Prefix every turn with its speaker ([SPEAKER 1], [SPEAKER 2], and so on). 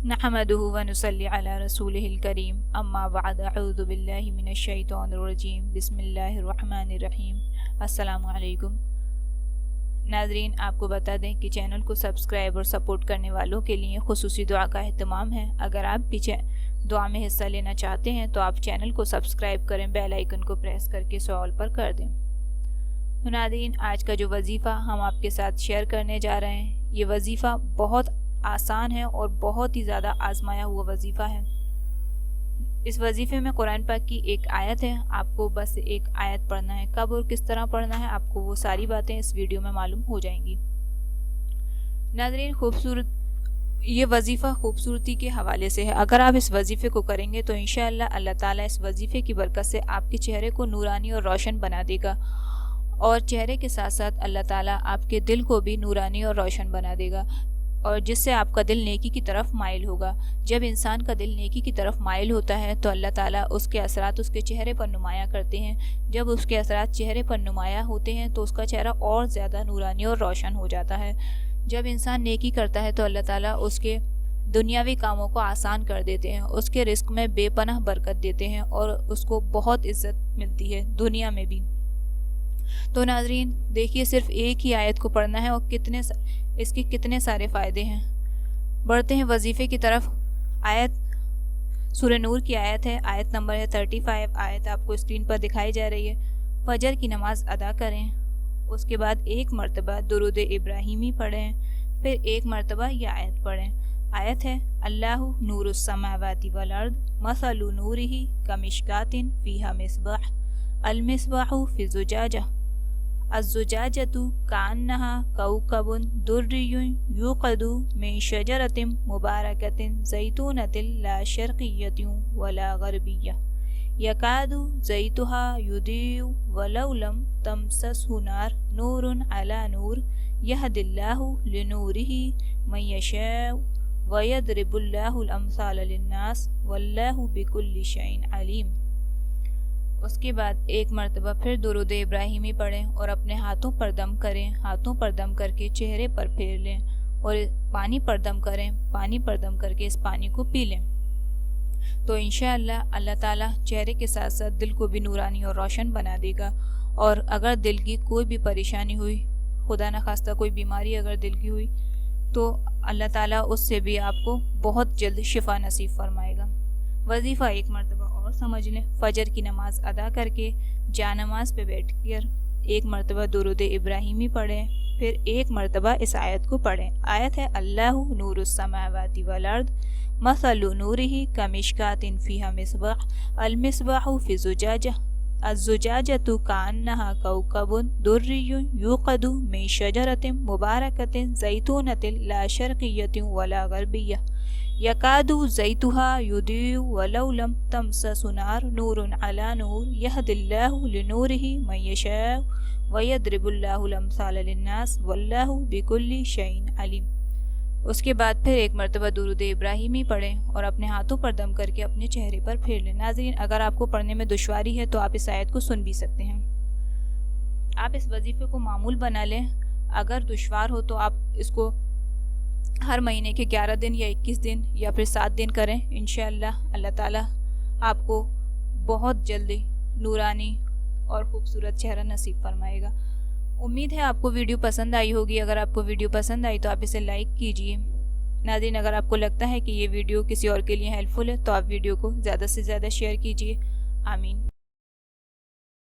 [SPEAKER 1] نحمدہ و نصلی علی رسولہ الکریم اما بعد اعوذ باللہ من الشیطان الرجیم بسم اللہ الرحمن الرحیم۔ السلام علیکم ناظرین، آپ کو بتا دیں کہ چینل کو سبسکرائب اور سپورٹ کرنے والوں کے لیے خصوصی دعا کا اہتمام ہے۔ اگر آپ بھی دعا میں حصہ لینا چاہتے ہیں تو آپ چینل کو سبسکرائب کریں، بیل آئیکن کو پریس کر کے سوال پر کر دیں۔ ناظرین، آج کا جو وظیفہ ہم آپ کے ساتھ شیئر کرنے جا رہے ہیں، یہ وظیفہ بہت آسان ہے اور بہت ہی زیادہ آزمایا ہوا وظیفہ ہے۔ اس وظیفے میں قرآن پاک کی ایک آیت ہے، آپ کو بس ایک آیت پڑھنا ہے۔ کب اور کس طرح پڑھنا ہے آپ کو وہ ساری باتیں اس ویڈیو میں معلوم ہو جائیں گی۔ ناظرین، یہ وظیفہ خوبصورتی کے حوالے سے ہے۔ اگر آپ اس وظیفے کو کریں گے تو انشاءاللہ اللہ تعالیٰ اس وظیفے کی برکت سے آپ کے چہرے کو نورانی اور روشن بنا دے گا، اور چہرے کے ساتھ ساتھ اللہ تعالیٰ آپ کے دل کو بھی نورانی اور روشن بنا دے گا، اور جس سے آپ کا دل نیکی کی طرف مائل ہوگا۔ جب انسان کا دل نیکی کی طرف مائل ہوتا ہے تو اللہ تعالیٰ اس کے اثرات اس کے چہرے پر نمایاں کرتے ہیں۔ جب اس کے اثرات چہرے پر نمایاں ہوتے ہیں تو اس کا چہرہ اور زیادہ نورانی اور روشن ہو جاتا ہے۔ جب انسان نیکی کرتا ہے تو اللہ تعالیٰ اس کے دنیاوی کاموں کو آسان کر دیتے ہیں، اس کے رزق میں بے پناہ برکت دیتے ہیں، اور اس کو بہت عزت ملتی ہے دنیا میں بھی۔ تو ناظرین دیکھیے، صرف ایک ہی آیت کو پڑھنا ہے اور اس کے کتنے سارے فائدے ہیں۔ بڑھتے ہیں وظیفے کی طرف۔ آیت سورہ نور کی آیت ہے، آیت نمبر ہے 35۔ آیت آپ کو اسکرین پر دکھائی جا رہی ہے۔ فجر کی نماز ادا کریں، اس کے بعد ایک مرتبہ درود ابراہیمی پڑھیں، پھر ایک مرتبہ یہ آیت پڑھیں۔ آیت ہے، اللہ نور السماوات والارض مثل نورہ کمشکاۃ فیہا مصباح المصباح فی الزجاجہ الزجاجۃ کأنہا کوکب دری یوقد من شجرۃ مبارکۃ زیتونۃ لا شرقیۃ ولا غربیہ یکاد زیتھا یضیء ولو لم تمسسہ نار نور علی نور یہدی اللہ لنورہ من یشاء ویضرب اللہ الامثال للناس واللہ بکل شیء علیم۔ اس کے بعد ایک مرتبہ پھر درود ابراہیمی پڑھیں اور اپنے ہاتھوں پر دم کریں، ہاتھوں پر دم کر کے چہرے پر پھیر لیں، اور پانی پر دم کریں، پانی پر دم کر کے اس پانی کو پی لیں، تو انشاءاللہ اللہ تعالیٰ چہرے کے ساتھ ساتھ دل کو بھی نورانی اور روشن بنا دے گا۔ اور اگر دل کی کوئی بھی پریشانی ہوئی، خدا نخواستہ کوئی بیماری اگر دل کی ہوئی، تو اللہ تعالیٰ اس سے بھی آپ کو بہت جلد شفا نصیب فرمائے گا۔ وظیفہ ایک مرتبہ اور سمجھ لیں۔ فجر کی نماز ادا کر کے جا نماز پہ بیٹھ کر ایک مرتبہ درود ابراہیمی پڑھیں، پھر ایک مرتبہ اس آیت کو پڑھیں۔ آیت ہے، اللہ نور السماوات والارض مثل نورہ کمشکاۃ فیہا مصباح المصباح فی الزجاجہ الزجاجۃ کأنہا کوکب دری یوقد من شجرۃ مبارکۃ زیتونۃ لا شرقیۃ ولا غربیہ یکاد زیتھا یضیء ولو لم تمسسہ نار نور علی نور یہدی اللہ لنورہ من یشاء ویضرب اللہ الامثال للناس واللہ بکل شیء علیم۔ اس کے بعد پھر ایک مرتبہ درود ابراہیمی پڑھیں اور اپنے ہاتھوں پر دم کر کے اپنے چہرے پر پھیر لیں۔ ناظرین، اگر آپ کو پڑھنے میں دشواری ہے تو آپ اس آیت کو سن بھی سکتے ہیں۔ آپ اس وظیفے کو معمول بنا لیں۔ اگر دشوار ہو تو آپ اس کو ہر مہینے کے 11 دن یا 21 دن یا پھر 7 دن کریں۔ انشاءاللہ اللہ تعالیٰ آپ کو بہت جلدی نورانی اور خوبصورت چہرہ نصیب فرمائے گا۔ امید ہے آپ کو ویڈیو پسند آئی ہوگی۔ اگر آپ کو ویڈیو پسند آئی تو آپ اسے لائک کیجئے۔ ناظرین، اگر آپ کو لگتا ہے کہ یہ ویڈیو کسی اور کے لیے ہیلپ فل ہے تو آپ ویڈیو کو زیادہ سے زیادہ شیئر کیجئے۔ آمین۔